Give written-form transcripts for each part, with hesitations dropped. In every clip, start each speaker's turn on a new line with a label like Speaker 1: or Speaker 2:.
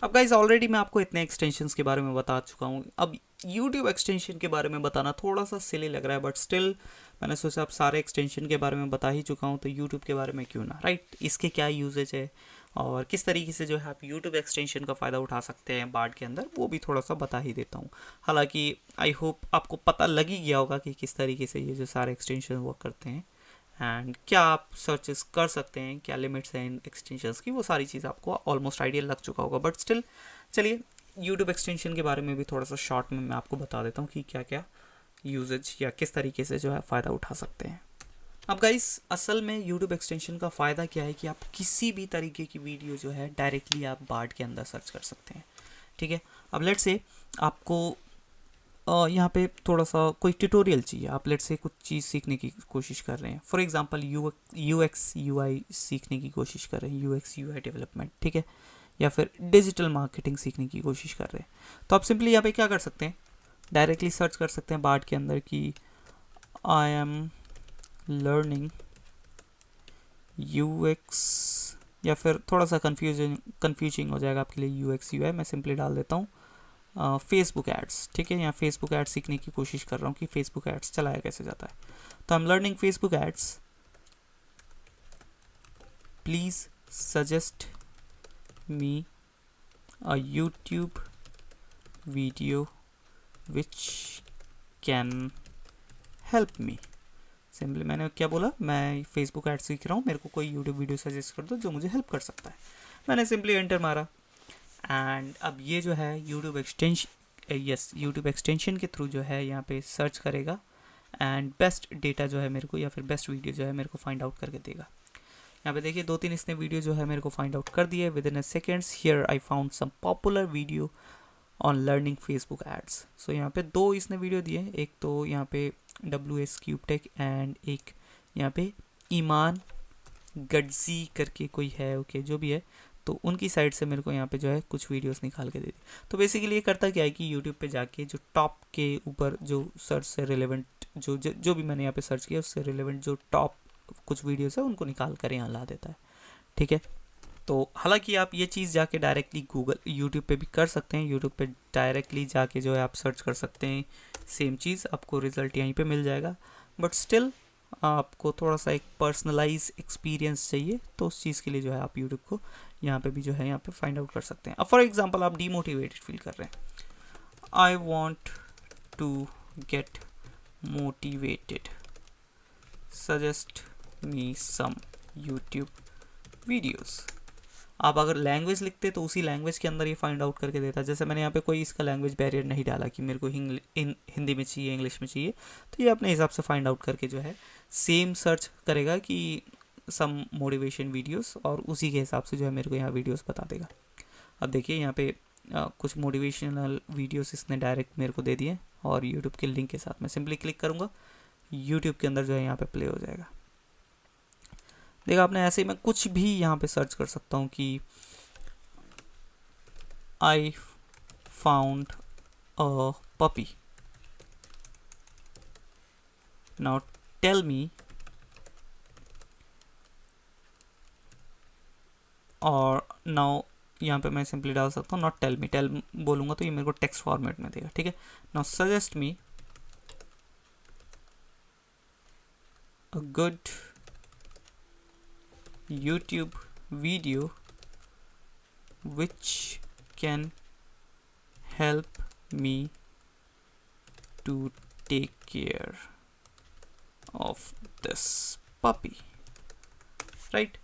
Speaker 1: अब guys already मैं आपको इतने एक्सटेंशंस के बारे में बता चुका हूँ। अब यूट्यूब एक्सटेंशन के बारे में बताना थोड़ा सा सिली लग रहा है, बट स्टिल मैंने सोचा अब सारे एक्सटेंशन के बारे में बता ही चुका हूँ तो यूट्यूब के बारे में क्यों ना, राइट। इसके क्या यूजेज है और किस तरीके से जो है आप यूट्यूब एक्सटेंशन का फ़ायदा उठा सकते हैं बार्ड के अंदर, वो भी थोड़ा सा बता ही देता हूँ। हालांकि आई होप आपको पता लग ही गया होगा कि किस तरीके से ये जो सारे एक्सटेंशन वर्क करते हैं एंड क्या आप सर्चेस कर सकते हैं, क्या लिमिट्स हैं इन एक्सटेंशंस की, वो सारी चीज़ आपको ऑलमोस्ट आइडिया लग चुका होगा। बट स्टिल चलिए यूट्यूब एक्सटेंशन के बारे में भी थोड़ा सा शॉर्ट में मैं आपको बता देता हूँ कि क्या क्या यूजेज या किस तरीके से जो है फ़ायदा उठा सकते हैं। अब गाइस असल में यूट्यूब एक्सटेंशन का फ़ायदा क्या है कि आप किसी भी तरीके की वीडियो जो है डायरेक्टली आप बार्ड के अंदर सर्च कर सकते हैं, ठीक है। अब लेट्स से आपको यहाँ पे थोड़ा सा कोई ट्यूटोरियल चाहिए, आप लेट से कुछ चीज़ सीखने की कोशिश कर रहे हैं, for example U X U I सीखने की कोशिश कर रहे हैं, U X U I development, ठीक है, या फिर डिजिटल मार्केटिंग सीखने की कोशिश कर रहे हैं, तो आप सिंपली यहाँ पे क्या कर सकते हैं, डायरेक्टली सर्च कर सकते हैं बार्ड के अंदर कि आई एम लर्निंग यू एक्स, या फिर थोड़ा सा कन्फ्यूजिंग हो जाएगा आपके लिए यू एक्स यू आई, मैं सिंपली डाल देता हूँ फेसबुक एड्स, ठीक है। यहाँ फेसबुक एड्स सीखने की कोशिश कर रहा हूँ कि फेसबुक एड्स चलाया कैसे जाता है, तो I am learning Facebook ads, please suggest me a YouTube video which can help me. Simply मैंने क्या बोला, मैं फेसबुक एड्स सीख रहा हूँ, मेरे को कोई यूट्यूब वीडियो सजेस्ट कर दो जो मुझे हेल्प कर सकता है। मैंने सिंपली एंटर मारा एंड अब ये जो है यूट्यूब एक्सटेंशन, यूट्यूब एक्सटेंशन के थ्रू जो है यहाँ पे सर्च करेगा एंड बेस्ट डेटा जो है मेरे को, या फिर बेस्ट वीडियो जो है मेरे को फाइंड आउट करके देगा। यहाँ पे देखिए 2-3 इसने वीडियो जो है मेरे को फाइंड आउट कर दिए with in a seconds. Here I found some popular video on learning Facebook ads. So यहाँ पे 2 इसने वीडियो दिए, एक तो यहाँ पे WS क्यूब टेक एंड एक यहाँ पे ईमान गड्जी करके कोई है, ओके जो भी है, तो उनकी साइड से मेरे को यहाँ पे जो है कुछ वीडियोस निकाल के दे दी। तो बेसिकली ये करता क्या है कि यूट्यूब पे जाके जो टॉप के ऊपर जो सर्च से रिलेवेंट जो भी मैंने यहाँ पे सर्च किया उससे रिलेवेंट जो टॉप कुछ वीडियोस है उनको निकाल कर यहाँ ला देता है, ठीक है। तो हालांकि आप ये चीज़ जाके डायरेक्टली गूगल यूट्यूब पे भी कर सकते हैं, यूट्यूब पे डायरेक्टली जाके जो है आप सर्च कर सकते हैं, सेम चीज़ आपको रिज़ल्ट यहीं पे मिल जाएगा। बट स्टिल आपको थोड़ा सा एक पर्सनलाइज एक्सपीरियंस चाहिए, तो उस चीज़ के लिए जो है आप यूट्यूब को यहाँ पे भी जो है यहाँ पे फाइंड आउट कर सकते हैं। अब फॉर एग्जांपल आप डीमोटिवेटेड फील कर रहे हैं, I want to get motivated, suggest me some YouTube videos. आप अगर लैंग्वेज लिखते तो उसी लैंग्वेज के अंदर ये फाइंड आउट करके देता। जैसे मैंने यहाँ पे कोई इसका लैंग्वेज बैरियर नहीं डाला कि मेरे को हिंदी में चाहिए, इंग्लिश में चाहिए, तो ये अपने हिसाब से फाइंड आउट करके जो है सेम सर्च करेगा कि सम मोटिवेशन वीडियोस, और उसी के हिसाब से जो है मेरे को यहाँ वीडियोस बता देगा। अब देखिए यहाँ पे कुछ मोटिवेशनल वीडियोस इसने डायरेक्ट मेरे को दे दिए और यूट्यूब के लिंक के साथ मैं सिंपली क्लिक करूँगा, यूट्यूब के अंदर जो है यहाँ पे प्ले हो जाएगा। देखा आपने, ऐसे ही मैं कुछ भी यहाँ पे सर्च कर सकता हूँ कि I found a puppy, now tell me, और नाउ यहाँ पे मैं सिंपली डाल सकता हूँ नॉट टेल मी, टेल बोलूँगा तो ये मेरे को टेक्स्ट फॉर्मेट में देगा, ठीक है। Now suggest me a good YouTube video which can help me to take care of this puppy, right.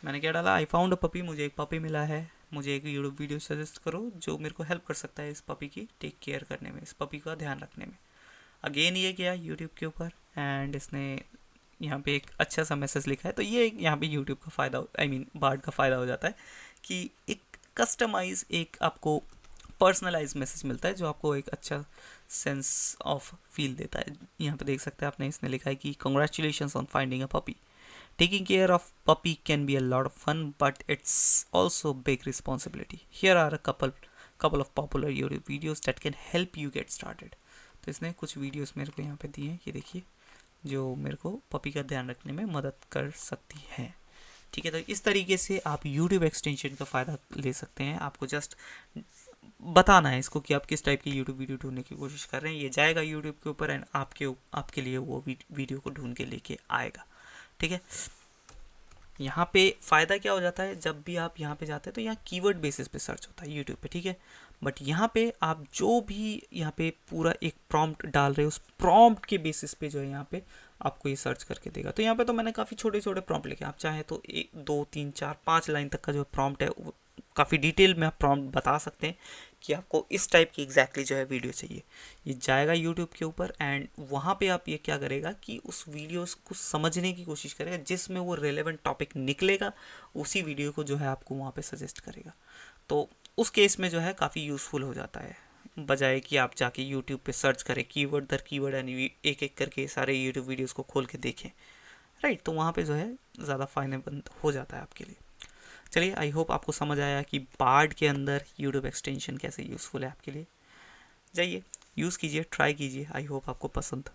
Speaker 1: मैंने क्या डाला, आई फाउंड अ पपी, मुझे एक पपी मिला है, मुझे एक यूट्यूब वीडियो सजेस्ट करो जो मेरे को हेल्प कर सकता है इस पपी की टेक केयर करने में, इस पपी का ध्यान रखने में। अगेन ये गया यूट्यूब के ऊपर एंड इसने यहाँ पे एक अच्छा सा मैसेज लिखा है, तो ये यहाँ पे यूट्यूब का फ़ायदा, आई मीन बार्ड का फ़ायदा हो जाता है कि एक कस्टमाइज, एक आपको पर्सनलाइज मैसेज मिलता है जो आपको एक अच्छा सेंस ऑफ फील देता है। यहाँ पे देख सकते हैं आपने, इसने लिखा है कि congratulations on finding a puppy, taking care of puppy can be a lot of fun but it's also big responsibility, here are a couple of popular YouTube videos that can help you get started। तो इसने कुछ videos मेरे को यहाँ पे दिए हैं, ये देखिए, जो मेरे को पपी का ध्यान रखने में मदद कर सकती है। ठीक है। तो इस तरीके से आप YouTube एक्सटेंशन का फ़ायदा ले सकते हैं। आपको जस्ट बताना है इसको कि आप किस टाइप की यूट्यूब वीडियो ढूंढने की कोशिश कर रहे हैं, ये जाएगा यूट्यूब के ऊपर एंड आपके लिए वो वीडियो को ढूंढ के लेके आएगा। ठीक है। यहाँ पे फ़ायदा क्या हो जाता है, जब भी आप यहाँ पे जाते हैं तो यहाँ कीवर्ड बेसिस पे सर्च होता है यूट्यूब पे। ठीक है। बट यहाँ पे आप जो भी यहाँ पे पूरा एक प्रॉम्प्ट डाल रहे हो, उस प्रॉम्प्ट के बेसिस पे जो है यहाँ पे आपको ये सर्च करके देगा। तो यहाँ पे तो मैंने काफ़ी छोटे छोटे प्रॉम्प्ट लिखे, आप चाहे तो 1 2 3 4 5 लाइन तक का जो प्रॉम्प्ट है वो काफ़ी डिटेल में आप प्रॉम्प्ट बता सकते हैं कि आपको इस टाइप की एग्जैक्टली जो है वीडियो चाहिए। ये जाएगा यूट्यूब के ऊपर एंड वहाँ पे आप ये क्या करेगा कि उस वीडियोस को समझने की कोशिश करेगा, जिसमें वो रेलेवेंट टॉपिक निकलेगा उसी वीडियो को जो है आपको वहाँ पे सजेस्ट करेगा। तो उस केस में जो है काफ़ी यूज़फुल हो जाता है, बजाय कि आप जाके यूट्यूब पे सर्च करें कीवर्ड दर कीवर्ड यानी एक एक करके सारे यूट्यूब वीडियोस को खोल के देखें। राइट। तो वहाँ पे जो है ज़्यादा फायदेमंद हो जाता है आपके लिए। चलिए, आई होप आपको समझ आया कि बार्ड के अंदर यूट्यूब एक्सटेंशन कैसे यूज़फुल है आपके लिए। जाइए यूज़ कीजिए, ट्राई कीजिए, आई होप आपको पसंद